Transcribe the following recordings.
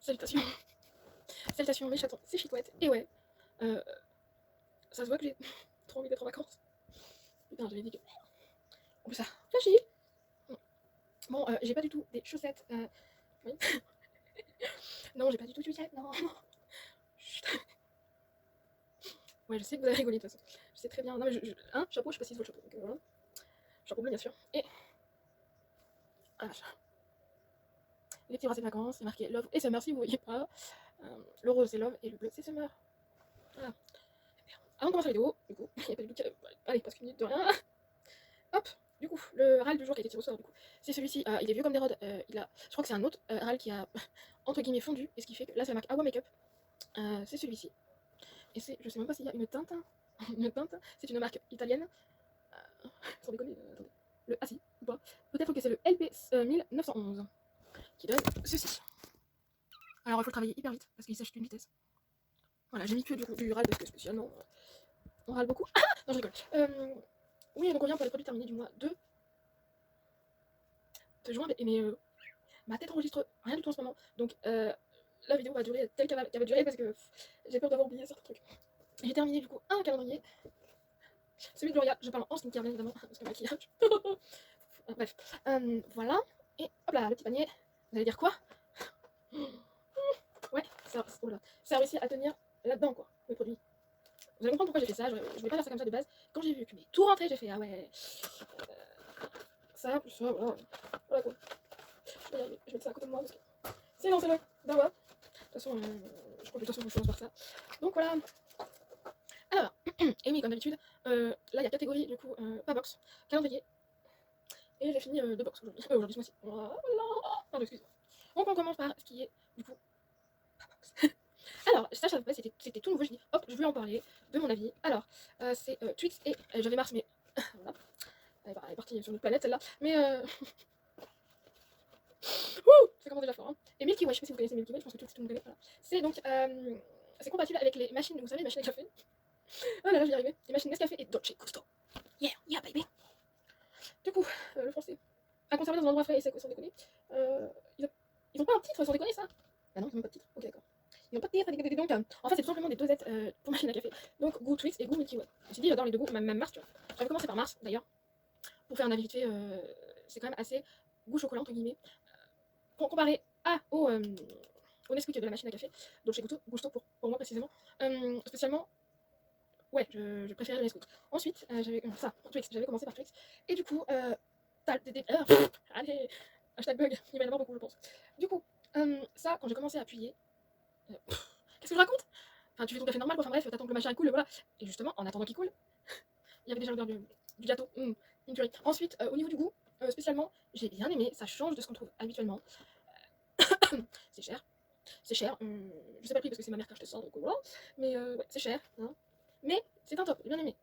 Salutations. Salutations mes chatons, c'est Chitouette. Et ouais, ça se voit que j'ai trop envie d'être en vacances. Putain, j'avais dit que... En plus ça, flashy. Bon, j'ai pas du tout des chaussettes. Oui. Non, j'ai pas du tout de chaussettes, non. Chut. Ouais, je sais que vous avez rigolé de toute façon. Je sais très bien. Non, mais hein, chapeau, je précise votre chapeau. Donc voilà. Chapeau bleu, bien sûr. Et... Ah, les petits bras, c'est vacances, c'est marqué love et summer si vous voyez pas. Le rose, c'est love et le bleu, c'est summer. Voilà. Avant de commencer la vidéo, du coup, il n'y a pas du tout. Allez, presque une minute de rien. Hop, du coup, le râle du jour qui a été tiré au sort, du coup, c'est celui-ci. Il est vieux comme des rods. Je crois que c'est un autre râle qui a, entre guillemets, fondu. Et ce qui fait que là, c'est la marque Awa Makeup. C'est celui-ci. Et c'est, je sais même pas s'il y a une teinte. Une teinte. C'est une marque italienne. Sans déconner, attendez. Ah si, ou pas. Peut-être que c'est le LP 1911 qui donne ceci. Alors, il faut le travailler hyper vite parce qu'il sèche d'une vitesse. Voilà, j'ai mis que du râle parce que spécialement, on râle beaucoup. Ah non, je rigole. Oui, donc on vient pour les produits terminés du mois de juin, mais ma tête enregistre rien du tout en ce moment. Donc la vidéo va durer telle qu'elle va durer parce que j'ai peur d'avoir oublié certains trucs. J'ai terminé du coup un calendrier. Celui de L'Oréal, je parle en skincare bien évidemment, parce que maquillage. Bref, voilà. Et hop là, le petit panier. Vous allez dire quoi? Ouais, ça, oh là, ça a réussi à tenir là-dedans quoi, le produit. Vous allez comprendre pourquoi j'ai fait ça, je voulais pas faire ça comme ça de base. Quand j'ai vu que mes tout rentré, j'ai fait ah ouais. Ça, voilà. Voilà quoi. Je vais mettre ça à côté de moi parce que c'est le Dawa. De toute façon, je crois que de toute façon, je commence par ça. Donc voilà. Alors, et oui, comme d'habitude, là il y a catégorie du coup, pas box, calendrier. Et j'ai fini 2 box aujourd'hui. Aujourd'hui, ce mois-ci. Voilà. Pardon, excusez-moi. Donc on commence par ce qui est du coup pas box. Alors, ça, c'était tout nouveau. Je dis hop, je voulais en parler de mon avis. Alors, c'est Twix et j'avais Mars, mais voilà. Elle est partie sur une planète celle-là. Mais ça commence déjà fort. Hein. Et Milky Way, je sais pas si vous connaissez Milky Way, je pense que tout le monde connaît. Voilà. C'est donc c'est compatible avec les machines, vous savez, les machines à café. Oh là là, j'y arrivais. Les machines Nescafé et Dolce Gusto. Yeah, yeah, baby. Du coup, le français. À conserver dans un endroit frais et sec, sans déconner. Ils ont pas un titre, sans déconner, ça? Ah non, ils ont pas de titre. Ok, d'accord. Ils ont pas de titre, donc en fait, c'est tout simplement des dosettes pour machine à café. Donc, goût Twix et goût Milky Way. Je me suis dit, j'adore les deux goûts, même Mars, tu vois. J'avais commencé par Mars, d'ailleurs, pour faire un avis vite fait. C'est quand même assez goût chocolat, entre guillemets. Comparé au Nesquik de la machine à café, Dolce Gusto pour moi précisément. Spécialement, ouais, je préférais le Nesquik. Ensuite, j'avais ça, Twix, j'avais commencé par Twix. Et du coup, allez, hashtag bug, il va y en avoir beaucoup, je pense. Du coup, ça, quand j'ai commencé à appuyer, qu'est-ce que je raconte? Enfin, tu fais ton café normal, quoi. Enfin bref, t'attends que le machin coule, voilà. Et justement, en attendant qu'il coule, il y avait déjà l'odeur du gâteau. Une tuerie. Ensuite, au niveau du goût, spécialement, j'ai bien aimé, ça change de ce qu'on trouve habituellement. C'est cher. C'est cher. Je sais pas le prix parce que c'est ma mère qui a acheté ça, donc voilà. Mais ouais, c'est cher. Hein. Mais c'est un top, j'ai bien aimé.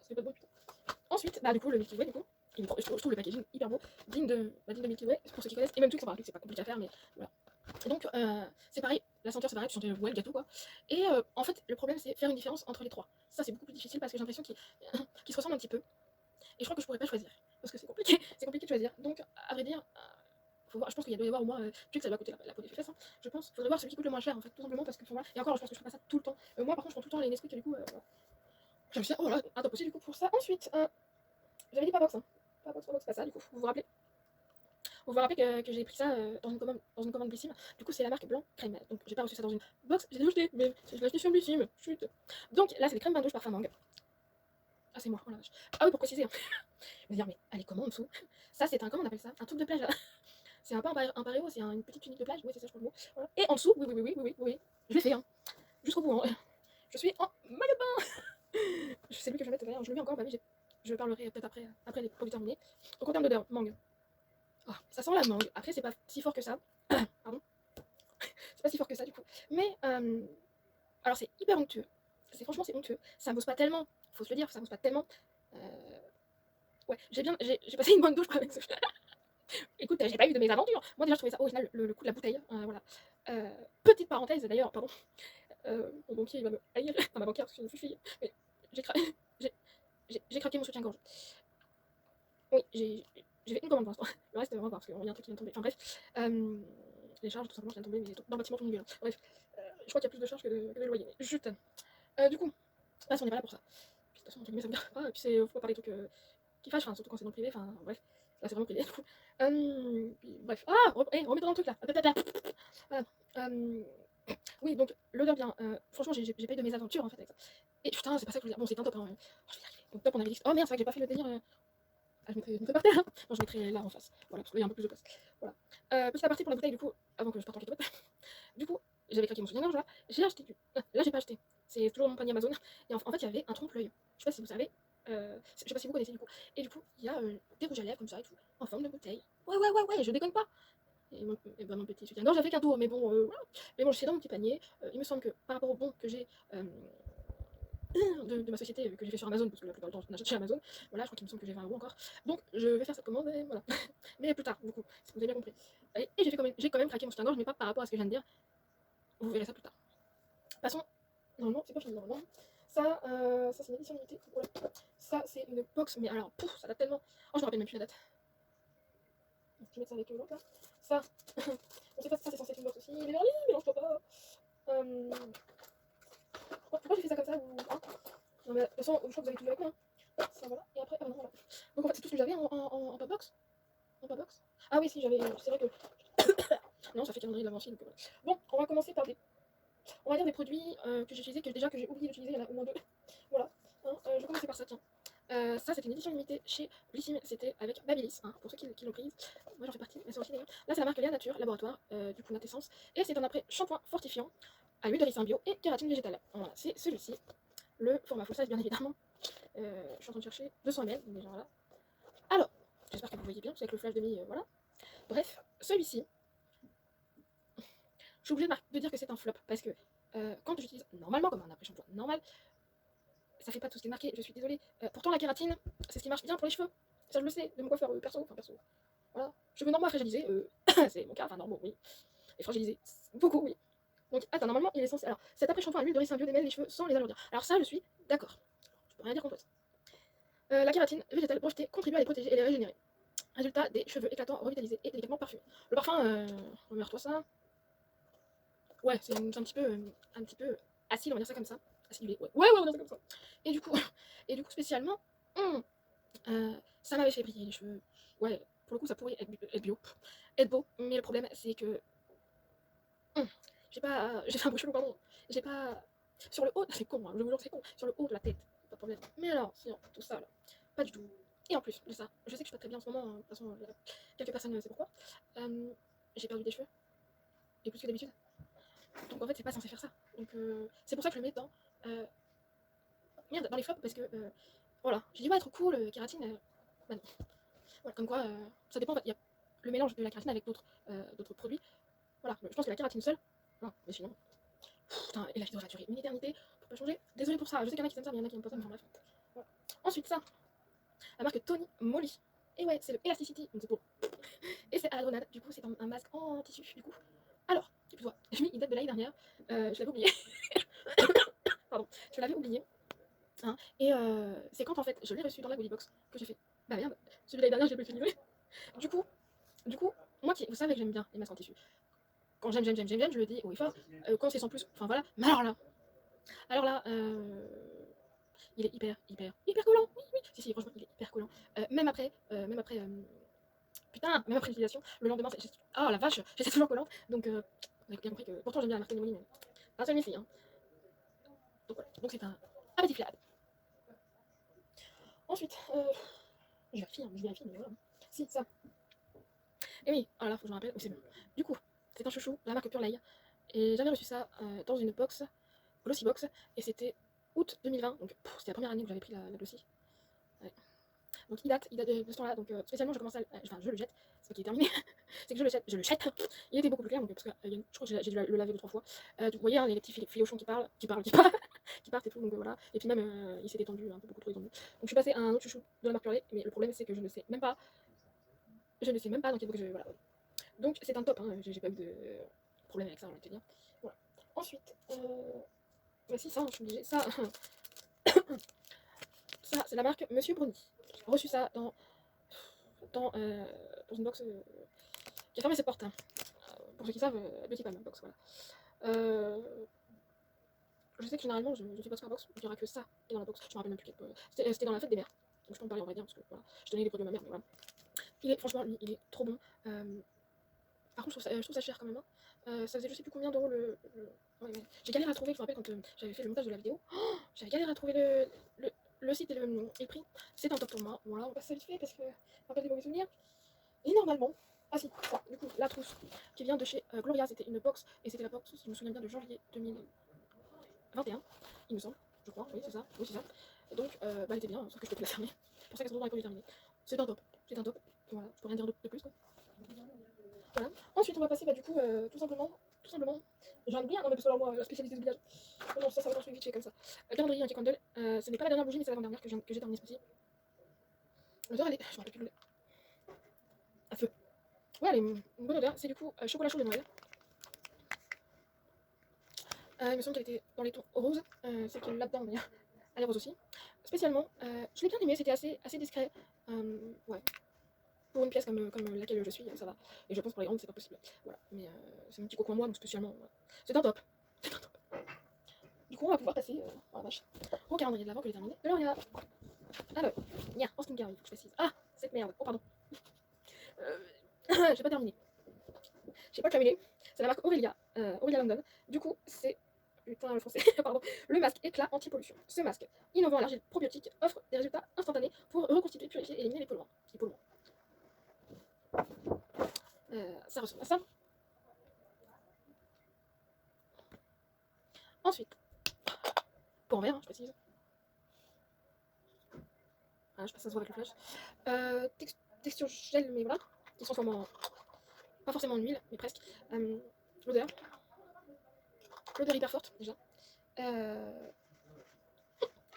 C'est pas bon, putain. Ensuite, bah du coup, le Milky Way, du coup. Je trouve le packaging hyper beau, digne de Milky Way, pour ceux qui connaissent. Et même tout, c'est pas compliqué à faire, mais voilà. Et donc, c'est pareil, la senteur c'est pareil, tu sentais ouais, le gâteau quoi. Et en fait, le problème c'est faire une différence entre les trois. Ça, c'est beaucoup plus difficile parce que j'ai l'impression qu'ils se ressemblent un petit peu. Et je crois que je pourrais pas choisir. Parce que c'est compliqué, c'est compliqué de choisir. Donc, à vrai dire, faut voir, je pense qu'il doit y avoir au moins, tu sais que ça doit coûter la peau des fesses, hein. Je pense, faudrait voir celui qui coûte le moins cher en fait, tout simplement parce que voilà. Et encore, je pense que je ferai pas ça tout le temps. Moi par contre, je prends tout le temps les Nesquik et du coup, voilà. Je me suis dit, oh là, un top aussi du coup pour ça. Ensuite, j'avais dit pas box, hein. Pas box, pas ça du coup, vous vous rappelez? Vous vous rappelez que j'ai pris ça dans une commande Blissim. Du coup, c'est la marque Blanc Crème. Donc, j'ai pas reçu ça dans une box, j'ai acheté, mais je l'ai acheté sur Blissim. Chut. Donc, là, c'est des crèmes bain douche parfum mangue. Ah, c'est moi, oh la vache. Ah oui, pour préciser. Hein. Je veux dire, mais elle est comment en dessous? Ça, c'est un, comment on appelle ça? Un truc de plage là. C'est un peu un paréo, c'est une petite tunique de plage. Oui, c'est ça, je crois le mot. Voilà. Et en dessous, oui. Je l'ai fait, hein. Jusqu'au bout, hein. Je suis en maillot de bain. Je sais plus que je vais mettre d'ailleurs, je le mets encore, bah oui, je parlerai peut-être après les produits terminés. Donc, en termes d'odeur, mangue. Oh, ça sent la mangue. Après, c'est pas si fort que ça. Pardon. C'est pas si fort que ça du coup. Mais alors c'est hyper onctueux. Franchement c'est onctueux. Ça bosse pas tellement. Faut se le dire, ça bosse pas tellement. Ouais, j'ai passé une bonne douche avec ce. Écoute, j'ai pas eu de mes aventures. Moi déjà je trouvais ça original le coup de la bouteille. Voilà. Petite parenthèse d'ailleurs, pardon. Mon banquier il va me haïr. Enfin ma banquière parce que je suis une fille. Mais j'ai craqué mon soutien-gorge. Oui, j'ai fait une commande pour l'instant. Le reste, on va voir parce qu'il y a un truc qui vient de tomber. Enfin bref. les charges, tout simplement, je viens de tomber, mais dans le bâtiment, tout le monde gueule. Bref, je crois qu'il y a plus de charges que de loyer. Mais juste, du coup, là, on n'est pas là pour ça. Puis, de toute façon, entre guillemets, ça me garde pas, et puis faut pas parler des trucs qui fâchent, enfin, surtout quand c'est dans le privé, enfin, bref, là, c'est vraiment privé, du coup. Puis, bref, remets dans le truc, là. Voilà. Oui, donc, l'odeur bien, franchement, j'ai pas eu de mésaventure, en fait, avec ça. Et putain, c'est pas ça que je voulais dire. Bon, c'est un top, hein. Je vais y arriver. Donc, top, on avait dit. Oh merde, c'est vrai que j'ai pas fait le délire. Ah, je me fais par terre. Non, je mettrai là en face. Voilà, parce qu'il y a un peu plus de place. Voilà. Petit aparté pour la bouteille, du coup, avant que je parte en cacahuète. Du coup, j'avais craqué mon soutien-gorge là. J'ai acheté du. Là, j'ai pas acheté. C'est toujours mon panier Amazon. Et en fait, il y avait un trompe-l'œil. Je sais pas si vous savez. Je sais pas si vous connaissez du coup. Et du coup, il y a des rouges à lèvres comme ça et tout, en forme de bouteille. Ouais, je déconne pas. Et ben, mon petit soutien-gorge a fait cadeau, mais bon, voilà. Mais bon, je suis dans mon petit panier. Il me semble que par rapport au bon que j'ai de ma société que j'ai fait sur Amazon, parce que la plupart du temps, on achète chez Amazon, voilà, je crois qu'il me semble que j'ai 20 € encore. Donc, je vais faire cette commande, et voilà. Mais plus tard, du coup, si vous avez bien compris. Et j'ai quand même craqué mon soutien-gorge, mais pas par rapport à ce que je viens de dire. Vous verrez ça plus tard. Passons. Normalement, c'est pas fini, normalement. Ça, ça c'est une édition limitée. Voilà. Ça, c'est une box, mais alors, pouf, ça date tellement. Oh, je me rappelle même plus la date. Je vais mettre ça avec l'autre là. Ça, on sait pas si ça c'est censé être une box aussi. Les vernis, mélange-toi pas. Pourquoi j'ai fait ça comme ça ou... hein, non, mais de toute façon, je crois que vous avez tout vu avec moi. Ça, voilà. Et après, ah non, voilà. Donc en fait, c'est tout ce que j'avais en pop box. En pop box. Ah oui, si, j'avais. C'est vrai que. Non, ça fait calendrier de l'avancée, donc voilà. Bon, on va commencer par des. On va dire des produits que j'ai utilisés, que j'ai oublié d'utiliser, il y en a au moins deux. Voilà. Hein, je vais commencer par ça, tiens. Ça, c'était une édition limitée chez Blissim, c'était avec Babyliss, hein, pour ceux qui l'ont prise. Moi, j'en fais partie, mais c'est aussi d'ailleurs. Là, c'est la marque Léa Nature Laboratoire, du coup, Natessence. Et c'est un après shampoing fortifiant à huile de ricin bio et kératine végétale. Voilà, c'est celui-ci. Le format full size, bien évidemment. Je suis en train de chercher 200 ml, déjà voilà. Alors, j'espère que vous voyez bien, c'est avec le flash de mi, voilà. Bref, celui-ci, je suis obligée de dire que c'est un flop, parce que quand j'utilise normalement, comme un après-shampoing normal, ça fait pas tout ce qui est marqué, je suis désolée. Pourtant, la kératine, c'est ce qui marche bien pour les cheveux. Ça, je le sais, de mon coiffeur perso, enfin perso. Voilà. Cheveux normaux fragilisés, c'est mon cas, enfin normaux, oui. Et fragilisés, beaucoup, oui. Donc, attends, normalement, il est censé. Alors, cet après-shampoing à l'huile de ricin bio démêle les cheveux sans les alourdir. Alors, ça, je suis d'accord. Je peux rien dire contre ça. La kératine végétale brevetée contribue à les protéger et les régénérer. Résultat, des cheveux éclatants, revitalisés et délicatement parfumés. Le parfum, remercie-toi ça. Ouais, c'est un petit peu acide, on va dire ça comme ça. Acidulé, ouais, on va dire ça comme ça. Et du coup, spécialement, ça m'avait fait briller les cheveux. Ouais, pour le coup, ça pourrait être bio, être beau. Mais le problème, c'est que j'ai fait un beau cheveu, pardon. J'ai pas sur le haut, c'est con, hein, je vous jure, c'est con. Sur le haut de la tête, pas de problème. Mais alors, sur tout ça là, pas du tout. Et en plus de ça, je sais que je suis pas très bien en ce moment. De toute façon, quelques personnes savent pourquoi. J'ai perdu des cheveux, et plus que d'habitude. Donc en fait, c'est pas censé faire ça. Donc c'est pour ça que je le mets dans dans les flops parce que voilà. J'ai dit ouais, trop cool, kératine. Bah non. Voilà, comme quoi, ça dépend. En fait, il y a le mélange de la kératine avec d'autres produits. Voilà, je pense que la kératine seule. Non, mais sinon. Putain, et la vidéo va durer une éternité pour pas changer. Désolé pour ça. Je sais qu'il y en a qui aiment ça, mais il y en a qui aiment pas ça. Mais enfin bref. Voilà. Ensuite ça, la marque Tony Moly. Et ouais, c'est le Elasticity, donc c'est pour. Et c'est à la grenade. Du coup, c'est un masque en tissu. Du coup. Alors, tu vois, il date de l'année dernière. Je l'avais oublié. Pardon, je l'avais oublié. Hein, et c'est quand en fait je l'ai reçu dans la goodie box que j'ai fait bah merde, celui de l'année dernière je l'ai pas utilisé. Du coup, moi qui, vous savez que j'aime bien les masques en tissu. Quand j'aime, je le dis haut et fort. Quand c'est sans plus, enfin voilà. Mais alors là, il est hyper collant. Oui. Si, franchement, il est hyper collant. Même après, putain, même après l'utilisation, le lendemain, oh la vache, j'étais toujours collante. Donc, vous avez bien compris que pourtant j'aime bien la marque Molly, mais pas celui-ci. Hein. Donc voilà, donc c'est un petit flab. Ensuite, je vérifie, mais voilà. Si, ça. Et oui, oh là là, faut que je me rappelle. Oui, c'est bon. Du coup, c'est un chouchou, la marque Pure Lay. Et j'avais reçu ça dans une box, Glossy Box, et c'était août 2020. Donc, c'était la première année que j'avais pris la Glossy. Ouais. Donc, il date de ce temps-là. Donc, spécialement, je commence à. Enfin, je le jette. C'est pas qu'il est terminé. C'est que je le jette. Il était beaucoup plus clair. Donc, parce que je crois que j'ai dû le laver 2-3 fois. Vous voyez, hein, les petits filochons qui partent qui partent et tout. Donc, voilà. Et puis, même, il s'est étendu, un peu beaucoup trop étendu. Donc, je suis passée à un autre chouchou de la marque Pure Lay. Mais le problème, c'est que je ne sais même pas dans quel box je. Voilà. Donc, c'est un top. Hein, j'ai pas eu de problème avec ça, on va te dire. Voilà. Ensuite, bah si, ça, je suis obligée. Ça, ça c'est la marque Monsieur Bruni. J'ai reçu ça dans une box qui a fermé ses portes. Hein. pour ceux qui savent, Beauty Palm Box, voilà. Je sais que généralement, je fais box par box, il n'y aura que ça qui est dans la box. Je me rappelle même plus quel. C'était dans la fête des mères. Donc je peux en parler en vrai bien, parce que voilà, je tenais les produits de ma mère, mais voilà. Franchement, lui, il est trop bon. Par contre, je trouve ça cher quand même. Hein. Ça faisait je sais plus combien d'euros Ouais, ouais. J'ai galéré à trouver, je me rappelle quand j'avais fait le montage de la vidéo, j'avais galéré à trouver le site et le prix. C'est un top pour moi. Voilà, on passe ça vite fait parce que ça rappelle des mauvais souvenirs. Et normalement, ah si, ça, du coup, la trousse qui vient de chez Gloria, c'était une box, et c'était la box, si je me souviens bien, de janvier 2021, il me semble, je crois, oui c'est ça, Et donc, elle était bien, sauf que je peux plus la fermer. C'est pour ça qu'elle se retrouve dans les produits terminés. C'est un top, voilà, je peux rien dire de plus quoi. Voilà. Ensuite, on va passer du coup, tout simplement, j'en oublie un, non mais parce que alors moi, la spécialité de village. Oh non, ça va être un suivi fait comme ça. Calendrier anti candle, ce n'est pas la dernière bougie, mais c'est l'avant-dernière que j'ai terminée ce mois-ci. L'odeur, elle est, je me rappelle plus de à feu. Ouais, elle est une bonne odeur, c'est du coup chocolat chaud de Noël. Il me semble qu'elle était dans les tons roses, celle qui est là-dedans d'ailleurs, elle est rose aussi. Spécialement, je l'ai bien aimée, c'était assez discret. Ouais. Pour une pièce comme laquelle je suis, ça va. Et je pense pour les grandes, c'est pas possible. Voilà. Mais c'est mon petit coco à moi, donc spécialement, voilà. C'est un top. C'est un top. Du coup, on va pouvoir passer oh la vache, au calendrier de l'avant que j'ai terminé. Alors, il y a. Alors, il y a en skincare, il faut que je précise. Ah, cette merde. Oh, pardon. J'ai pas terminé. J'ai pas terminé. C'est la marque Aurelia, Aurelia London. Du coup, c'est. Putain, le français, pardon. Le masque éclat anti-pollution. Ce masque, innovant à l'argile probiotique, offre des résultats instantanés pour reconstituer, purifier et éliminer les polluants. Ça ressemble à ça. Ensuite, pour en verre, hein, je précise. Ah, je sais pas si ça se voit avec le flash. Texture gel, mais voilà, qui se transforme en. Pas forcément en huile, mais presque. L'odeur. L'odeur hyper forte, déjà. Je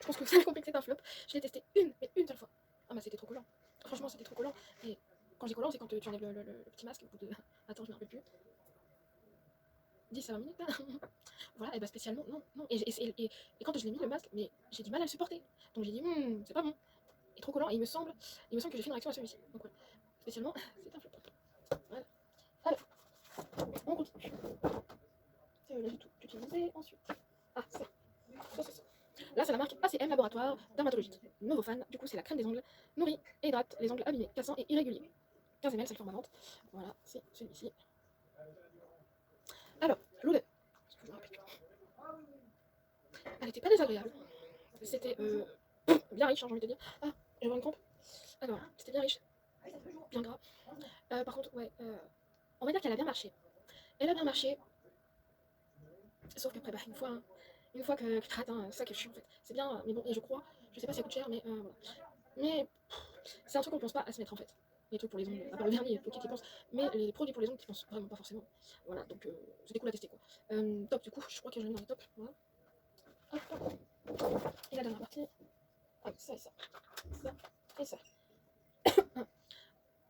pense que c'est compliqué, c'est un flop. Je l'ai testé une seule fois. Ah, bah c'était trop collant. Franchement, c'était trop collant. Et quand j'ai collant, c'est quand tu enlèves le petit masque. Au bout de. Attends, je me rappelle plus. 10 à 20 minutes. Voilà, et bah spécialement, non. Et quand je l'ai mis le masque, mais j'ai du mal à le supporter. Donc j'ai dit, c'est pas bon. Et trop collant. Et il me semble que j'ai fait une réaction à celui-ci. Donc ouais, spécialement, c'est un flop. Voilà. Alors, on continue. Là, j'ai tout utilisé. Ensuite, ah, ça. Là, c'est la marque ACM Laboratoire Dermatologique. Novofan, du coup, c'est la crème des ongles. Nourrit et hydrate les ongles abîmés, cassants et irréguliers. 15 ml, c'est le format vente. Voilà, c'est celui-ci. Alors, l'odeur. Elle n'était pas désagréable. C'était bien riche, hein, j'ai envie de dire. Ah, j'ai une crampe. Alors, c'était bien riche. Bien gras. Par contre, ouais, on va dire qu'elle a bien marché. Elle a bien marché. Sauf qu'après, bah, une fois que tu atteins ça que je suis en fait. C'est bien, mais bon, et je crois, je sais pas si ça coûte cher, mais voilà. Mais c'est un truc qu'on pense pas à se mettre en fait. Les trucs pour les ongles, à part le vernis, ok, qui pense, mais les produits pour les ongles, qui pensent vraiment pas forcément. Voilà, donc c'était cool à tester quoi. Top, du coup, je crois que je l'ai mis dans les tops. Voilà. Hop. Et la dernière partie, ah, ça et ça. Ça et ça.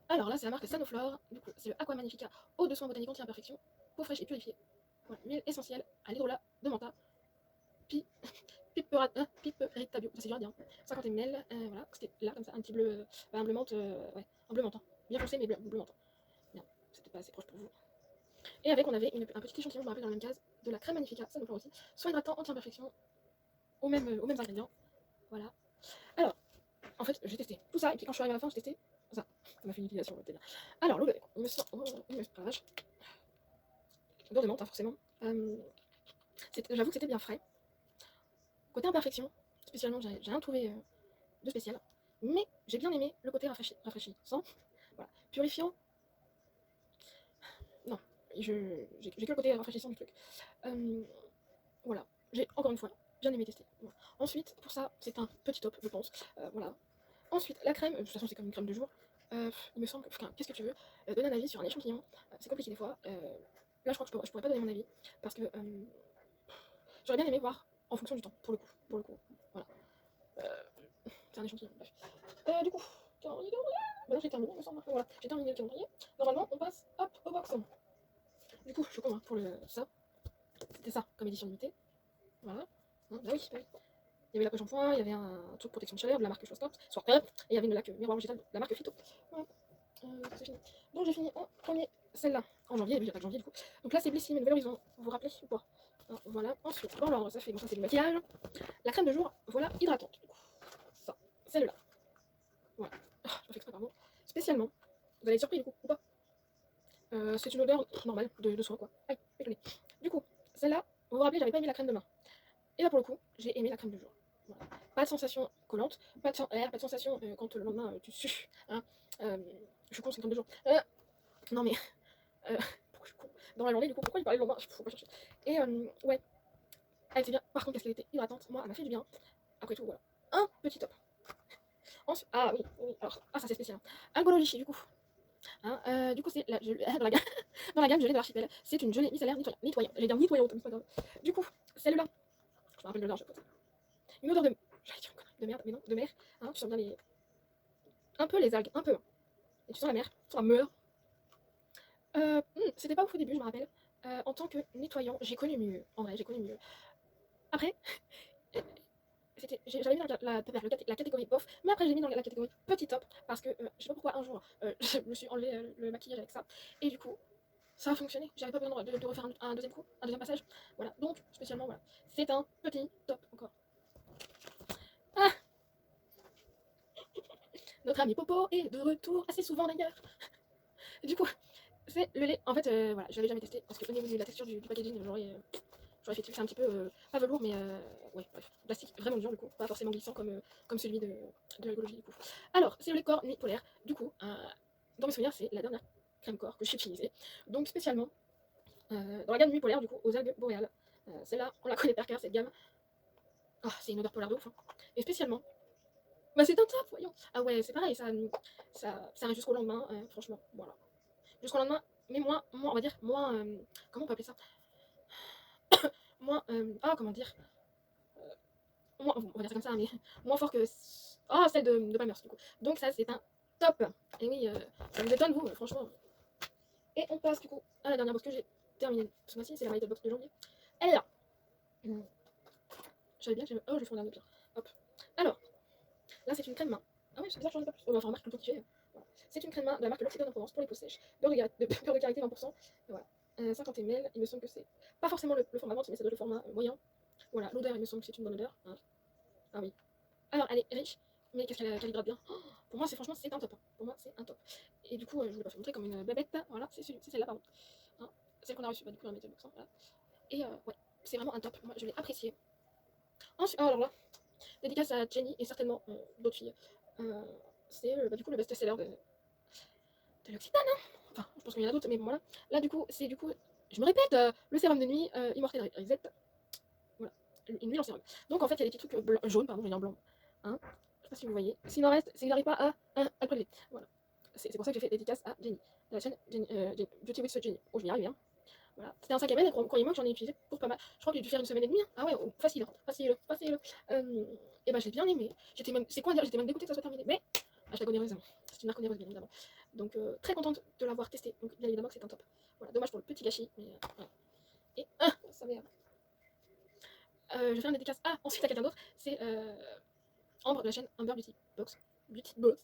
Alors là, c'est la marque Sanoflore, du coup, c'est le Aqua Magnifica eau de soin botanique anti-imperfection, peau fraîche et purifiée. Voilà, huile essentielle à l'hydrolat de mentha, Piperittabio, ça c'est dur à dire. 50 ml, voilà, c'était là comme ça, un petit bleu, un bleu menthe, ouais, un bleu menthe. Bien foncé, mais bleu menthe. Bien, c'était pas assez proche pour vous. Et avec, on avait un petit échantillon, je me rappelle, dans la même case, de la crème Magnifica, ça nous plaît aussi. Soin hydratant, anti-imperfection, aux mêmes ingrédients. Voilà. Alors, en fait, j'ai testé tout ça, et puis quand je suis arrivée à la fin, j'ai testé ça. Ça m'a fait une utilisation, on va te dire. Alors, l'eau de il me semble. Oh, la vache. L'odeur de menthe, hein, forcément. J'avoue que c'était bien frais. Côté imperfection, spécialement, j'ai rien trouvé de spécial. Mais j'ai bien aimé le côté rafraîchissant. Voilà. Purifiant. Non, j'ai que le côté rafraîchissant du truc. Voilà. J'ai encore une fois bien aimé tester. Voilà. Ensuite, pour ça, c'est un petit top, je pense. Voilà. Ensuite, la crème, de toute façon, c'est comme une crème de jour. Il me semble, enfin, qu'est-ce que tu veux donner un avis sur un échantillon, c'est compliqué des fois. Là, je crois que je pourrais pas donner mon avis parce que j'aurais bien aimé voir en fonction du temps, pour le coup. Voilà. C'est un échantillon, bref. Du coup, calendrier. Bah non, j'ai terminé, il me semble. Voilà, j'ai terminé le calendrier. Normalement, on passe hop au box. Du coup, je suis con pour ça. C'était ça comme édition limitée. Voilà. Bah oui, bah oui. Il y avait la poche shampoing, il y avait un truc de protection de chaleur de la marque Schwarzkopf, et il y avait une laque miroir végétal de la marque Phyto. Voilà. c'est fini. Donc j'ai fini en premier celle-là, en janvier, oui, j'attaque janvier du coup. Donc là c'est Blissime, Nouvel Horizon, vous vous rappelez ou pas? Voilà, ensuite, dans l'ordre, ça fait, bon ça c'est du maquillage. La crème de jour, voilà, hydratante, du coup. Ça, celle-là. Voilà. Ah, je fais exprès, pardon. Spécialement, vous allez être surpris du coup, ou pas? C'est une odeur normale de soin quoi. Aïe, désolé. Du coup, celle-là, vous vous rappelez, j'avais pas aimé la crème de main. Et là pour le coup, j'ai aimé la crème de jour. Voilà. Pas de sensation collante, pas de sensation quand le lendemain tu sues. Hein. Je suis con, c'est une crème de jour. Non mais, pourquoi je suis con? Dans la journée du coup, pourquoi il parlait le lendemain? Faut pas chercher. Et ouais, elle était bien. Par contre, qu'est-ce qu'elle était hydratante? Moi, elle m'a fait du bien. Après tout, voilà. Un petit top. Ensuite, ah oui, oui, alors, ah ça c'est spécial. Un Gololichi du coup. Hein, du coup, c'est dans, la gamme, dans la gamme gelée de l'archipel. C'est une gelée micellaire nettoyante. J'allais dire nettoyante, mais c'est pas grave. Du coup, celle-là, je me rappelle de l'odeur, je sais pas. Une odeur de. J'allais dire une connerie, de merde, mais non, de mer. Hein, tu sens bien les. Un peu les algues, un peu. Et tu sens la mer, tu sens la meur. C'était pas ouf au début, je me rappelle. En tant que nettoyant, j'ai connu mieux. En vrai, j'ai connu mieux. Après, j'avais mis la catégorie bof, mais après j'ai mis dans la catégorie petit top parce que je sais pas pourquoi un jour je me suis enlevé le maquillage avec ça et du coup ça a fonctionné. J'avais pas besoin de refaire un deuxième coup, un deuxième passage. Voilà, donc spécialement voilà, c'est un petit top encore. Ah, notre ami Popo est de retour assez souvent d'ailleurs. Du coup, c'est le lait. En fait, voilà, je l'avais jamais testé parce que au niveau de la texture du packaging, j'aurais fait un petit peu, pas velours, mais ouais, bref, plastique vraiment dur du coup, pas forcément glissant comme celui de l'écologie du coup. Alors, c'est le lait corps nuit polaire, du coup, dans mes souvenirs, c'est la dernière crème corps que j'ai utilisée. Donc, spécialement, dans la gamme nuit polaire, du coup, aux algues boréales. Celle-là, on la connaît par cœur, cette gamme. Ah, c'est une odeur polaire de ouf. Hein. Et spécialement, bah c'est un top, voyons. Ah ouais, c'est pareil, ça arrive jusqu'au lendemain, franchement, voilà. Jusqu'au lendemain, mais moins on va dire, moins, comment on peut appeler ça? Moins, comment dire? Moins, on va dire ça comme ça, mais moins fort que celle de Palmers du coup. Donc ça c'est un top. Et oui, ça vous étonne vous, franchement. Et on passe du coup à la dernière box que j'ai terminée ce mois-ci, c'est la Little Box de janvier. Elle est là. Je savais bien que j'avais. Oh, je vais faire un dernier pire. Hop. Alors, là c'est une crème main. Ah ouais, c'est bizarre, j'en ai pas plus. Enfin, remarque le temps qu'il fait. Voilà. C'est une crème main de la marque L'Occitane en Provence pour les peaux sèches. Beurre de karité 20%. Voilà. 50 ml, il me semble que c'est pas forcément le format vente, mais c'est le format moyen. Voilà, l'odeur, il me semble que c'est une bonne odeur. Hein. Ah oui. Alors, elle est riche, mais qu'est-ce qu'elle hydrate bien. Oh, pour moi, franchement, c'est un top. Hein. Pour moi, c'est un top. Et du coup, je voulais pas vous montrer comme une bébête. Voilà, c'est celle-là, pardon. Hein, celle qu'on a reçue, bah, du coup, dans Metal Box. Hein, voilà. Et ouais, c'est vraiment un top. Moi, je l'ai apprécié. Ensuite, alors là, dédicace à Jenny et certainement d'autres filles. C'est bah, du coup le best-seller de l'Occitane. Hein. Enfin, je pense qu'il y en a d'autres, mais bon, voilà. Là, du coup, c'est du coup, je me répète, le sérum de nuit Immortel Reset. Voilà, une huile en sérum. Donc, en fait, il y a des petits trucs jaunes, pardon, j'ai en blanc. Hein. Je sais pas si vous voyez. S'il en reste, c'est que j'arrive pas à le prélever. Voilà. C'est pour ça que j'ai fait dédicace à Jenny. De la chaîne Beauty with Jenny. Oh, je vais y arriver. Hein. Voilà. C'était un sac à main, croyez-moi que j'en ai utilisé pour pas mal. Je crois que j'ai dû faire une semaine et demie. Hein. Ah ouais, oh, facile, facile, facile. Et bah, j'ai bien aimé. C'est quoi dire, j'étais même dégoûtée que ça soit terminé. Mais, hashtag onéreuse. C'est une marque onéreuse, bien évidemment. Donc, très contente de l'avoir testé. Donc, bien évidemment que c'est un top. Voilà, dommage pour le petit gâchis. Mais, voilà. Et, ça m'est. Je vais faire une dédicace. Ah, ensuite à quelqu'un d'autre. C'est Ambre de la chaîne Amber Beauty Box. Beauty Box.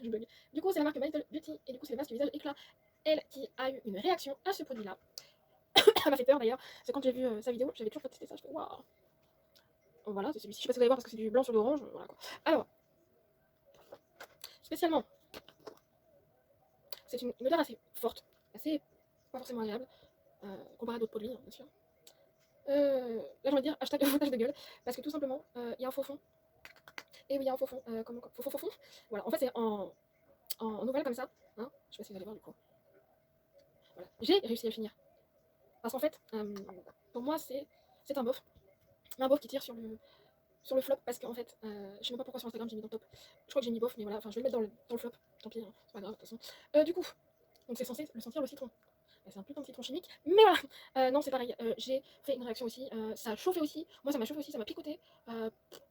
Je bug. Du coup, c'est la marque My Little Beauty. Et du coup, c'est le masque visage éclat. Elle qui a eu une réaction à ce produit-là. Elle m'a fait peur d'ailleurs. C'est quand j'ai vu sa vidéo, j'avais toujours pas testé ça. Je fais waouh. Voilà, c'est celui-ci. Je sais pas si vous allez voir parce que c'est du blanc sur l'orange. Voilà quoi. Alors, spécialement, c'est une odeur assez forte, assez pas forcément agréable, comparé à d'autres produits, hein, bien sûr. Là, j'ai envie de dire hashtag foutage de gueule, parce que tout simplement, il y a un faux fond. Et oui, il y a un faux fond. Faux fond. Voilà, en fait, c'est en ovale comme ça. Hein. Je sais pas si vous allez voir du coup. Voilà, j'ai réussi à le finir. Parce qu'en fait, pour moi, c'est un bof. Un bof qui tire sur le flop parce qu'en fait, je sais même pas pourquoi sur Instagram j'ai mis dans le top. Je crois que j'ai mis bof, mais voilà, enfin je vais le mettre dans le flop. Tant pis, hein, c'est pas grave de toute façon. Du coup, donc c'est censé le sentir le citron. C'est un putain de citron chimique, mais voilà. Non, c'est pareil. J'ai fait une réaction aussi. Ça a chauffé aussi. Moi, ça m'a chauffé aussi, ça m'a picoté.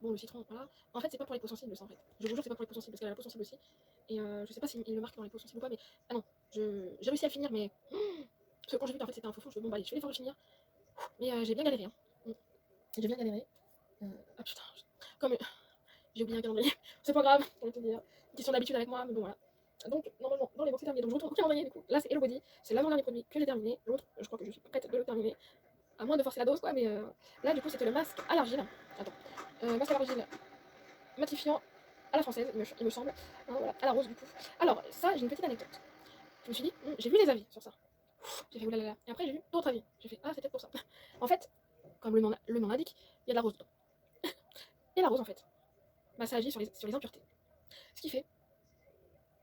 Bon, le citron, voilà. En fait, c'est pas pour les peaux sensibles, ça en fait. Je vous jure, c'est pas pour les peaux sensibles parce qu'elle a la peau sensible aussi. Et je sais pas s'il le marque dans les peaux sensibles ou pas, mais ah non, j'ai réussi à le finir, mais ce que quand j'ai vu qu'en fait c'était un faux fond, je me suis dit bon, bah allez, je vais l'effort de le finir. Mais j'ai bien galéré. Hein. J'ai bien galéré. Ah putain, comme j'ai oublié un calendrier. C'est pas grave, pour te dire. Une question d'habitude avec moi, mais bon voilà. Donc, normalement, dans les box, c'est terminé. Donc, je retourne au calendrier, du coup. Là, c'est Hello Body. C'est l'avant-dernier produit que j'ai terminé. L'autre, je crois que je suis prête de le terminer. À moins de forcer la dose, quoi. Mais là, du coup, c'était le masque à l'argile. Attends. Masque à l'argile matifiant à la française, il me semble. Hein, voilà, à la rose, du coup. Alors, ça, j'ai une petite anecdote. Je me suis dit, j'ai vu les avis sur ça. J'ai fait oulala. Et après, j'ai vu d'autres avis. J'ai fait, ah, c'est peut-être pour ça. En fait, comme le nom l'indique, il y a de la rose dedans. Et la rose, en fait, bah, ça agit sur les impuretés. Ce qui fait,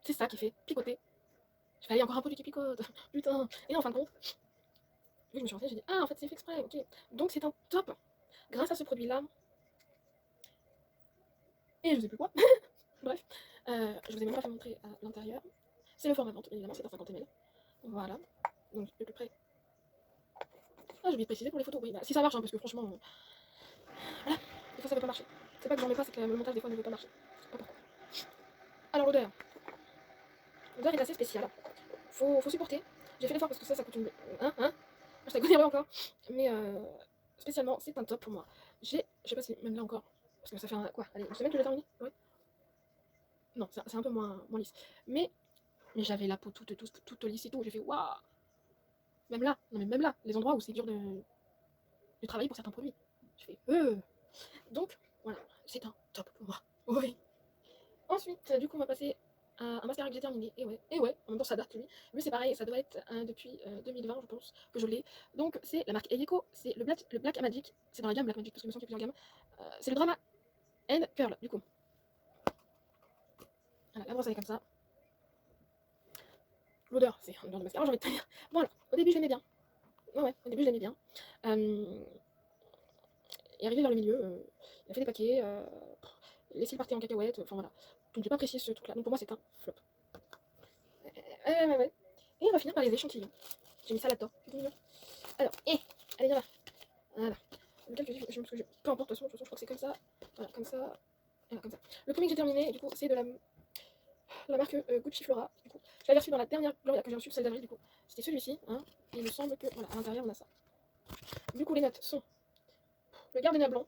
c'est ça qui fait picoter. Je fais, allez, encore un produit qui picote. Putain. Et en fin de compte, vu que je me suis renseignée, j'ai dit, ah, en fait, c'est fait exprès, ok. Donc, c'est un top. Grâce à ce produit-là. Et je sais plus quoi. Bref, je vous ai même pas fait montrer à l'intérieur. C'est le format vente, évidemment, c'est un 50 ml. Voilà. Donc, de plus près. Ah, j'ai oublié de préciser pour les photos, oui, bah, si ça marche, hein, parce que franchement, voilà, des fois ça peut pas marcher. C'est pas que j'en mets pas, c'est que le montage des fois ne veut pas marcher. Je sais pas pourquoi. Alors, l'odeur. L'odeur est assez spéciale. Faut supporter. J'ai fait l'effort parce que ça coûte une. Hein je t'ai connais encore. Mais spécialement, c'est un top pour moi. Je sais pas si même là encore. Parce que ça fait quoi, allez, une semaine que j'ai terminé. Ouais. Non, c'est un peu moins lisse. Mais j'avais la peau toute lisse et tout. J'ai fait waouh. Même là, non mais même là, les endroits où c'est dur de travailler pour certains produits. Je fais Donc, voilà, c'est un top pour moi. Oui. Ensuite, du coup, on va passer à un mascara que j'ai terminé. Et ouais, en même temps, ça date, lui. Lui, c'est pareil, ça doit être depuis 2020, je pense, que je l'ai. Donc, c'est la marque Eyeko, c'est le Black Magic. C'est dans la gamme Black Magic, parce qu'il me semble qu'il y a plusieurs gammes. C'est le Drama and Curl, du coup. Voilà, la brosse, elle est comme ça. L'odeur, c'est une odeur de mascara, j'ai envie de te dire. Bon, alors, au début, je l'aimais bien. Ouais, au début, je l'aimais bien. Et arrivé vers le milieu, il a fait des paquets, les cils partaient en cacahuète, enfin voilà. Donc j'ai pas apprécié ce truc là, donc pour moi c'est un flop. Ouais. Et on va finir par les échantillons. J'ai mis ça là-dedans, c'est tout mignon. Alors, allez viens là. Voilà. Lequel que peu importe, de toute façon, je crois que c'est comme ça. Voilà, comme ça. Voilà, comme ça. Le premier que j'ai terminé, du coup, c'est de la marque Gucci Flora. Du coup, je l'avais reçu dans la dernière Gloria que j'ai reçue, celle d'avril, du coup. C'était celui-ci, hein. Et il me semble que, voilà, à l'intérieur on a ça. Du coup, les notes sont le gardenia blanc,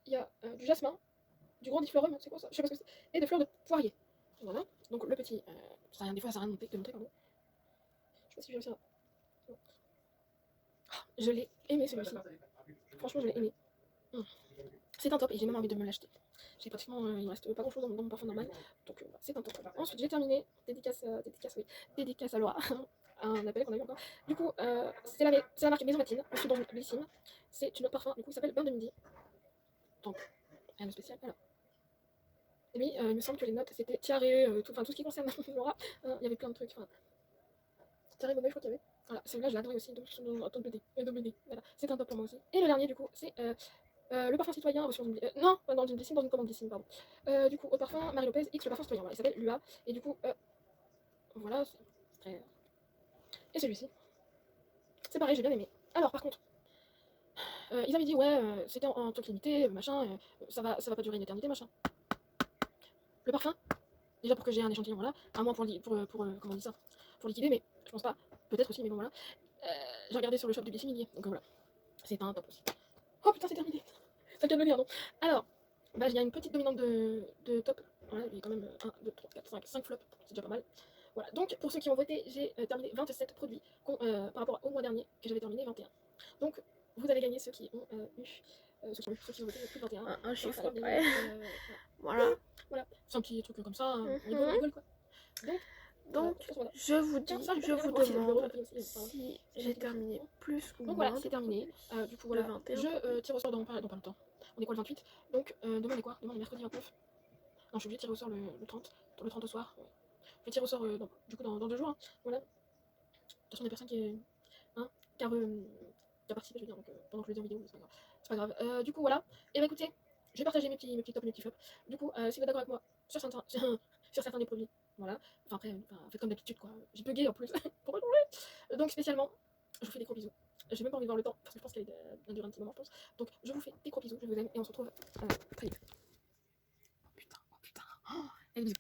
il y a du jasmin, du grandiflorum, c'est quoi ça? Je sais pas ce que c'est. Et des fleurs de poirier. Voilà. Donc le petit, des fois ça a rien de montrer, pardon. Je sais pas si je vais réussir à... Je l'ai aimé celui-ci. Franchement, je l'ai aimé. C'est un top et j'ai même envie de me l'acheter. J'ai pratiquement, il me reste pas grand chose dans mon parfum normal. Donc c'est un top. Ensuite, j'ai terminé. Dédicace à Laura. Un appel qu'on a eu encore. Du coup, c'est la marque Maison Matine. Je suis dans une Bellissime. C'est une autre parfum. Du coup, il s'appelle Bain de Midi. Donc, rien de spécial. Alors. Et oui, il me semble que les notes c'était tiaré, tout ce qui concerne Laura. Il y avait plein de trucs. Tiaré mauvais, je crois qu'il y avait. Voilà, celui-là, je l'adore aussi. Donc, en top BD. Voilà, c'est un top pour moi aussi. Et le dernier, du coup, c'est le parfum citoyen reçu dans une. Non, pas dans une Bellissime, dans une commande Bellissime, pardon. Du coup, au parfum, Marie Lopez X, le parfum citoyen. Voilà, il s'appelle Lua. Et du coup, voilà, c'est très. Et celui-ci, c'est pareil, j'ai bien aimé. Alors, par contre, ils avaient dit, ouais, c'était en truc limité, machin, ça va pas durer une éternité, machin. Le parfum, déjà pour que j'ai un échantillon, voilà, à moins comment on dit ça, pour liquider, mais je pense pas, peut-être aussi, mais bon voilà. J'ai regardé sur le shop du Bellissime, donc voilà, c'est un top aussi. Oh putain, c'est terminé, ça vient de venir, non. Alors, bah il y a une petite dominante de top, voilà, il y a quand même 1, 2, 3, 4, 5 flops, c'est déjà pas mal. Voilà, donc pour ceux qui ont voté, j'ai terminé 27 produits par rapport au mois dernier, que j'avais terminé 21. Donc, vous avez gagné ceux qui ont eu, ceux qui ont voté plus de 21. Un chiffre près. Voilà. Voilà, c'est un petit truc comme ça, on rigole quoi. Donc, voilà. je vous dis, je vous demande si j'ai terminé plus ou donc moins. voilà, c'est terminé. Du coup, voilà, je tire au sort dans pas longtemps. On est quoi le 28? Donc, demain on est quoi? Demain on est mercredi 29. Non, je suis obligée de tirer au sort le 30. Le 30 au soir. Ouais. Je vais tirer au sort du coup dans 2 jours. Hein. Voilà. De toute façon, des personnes qui a participé, je veux dire, donc, pendant que je le dis en vidéo, c'est pas grave. C'est pas grave. Du coup, voilà. Et bah écoutez, je vais partager mes petits tops et mes petits flops. Du coup, si vous êtes d'accord avec moi sur certains des produits, voilà. Enfin, après, faites comme d'habitude, quoi. J'ai bugué en plus. Pour rigoler. Donc, spécialement, je vous fais des gros bisous. J'ai même pas envie de voir le temps parce que je pense qu'elle va durer un petit moment, je pense. Donc, je vous fais des gros bisous, je vous aime et on se retrouve très vite. Oh putain. Allez, bisous.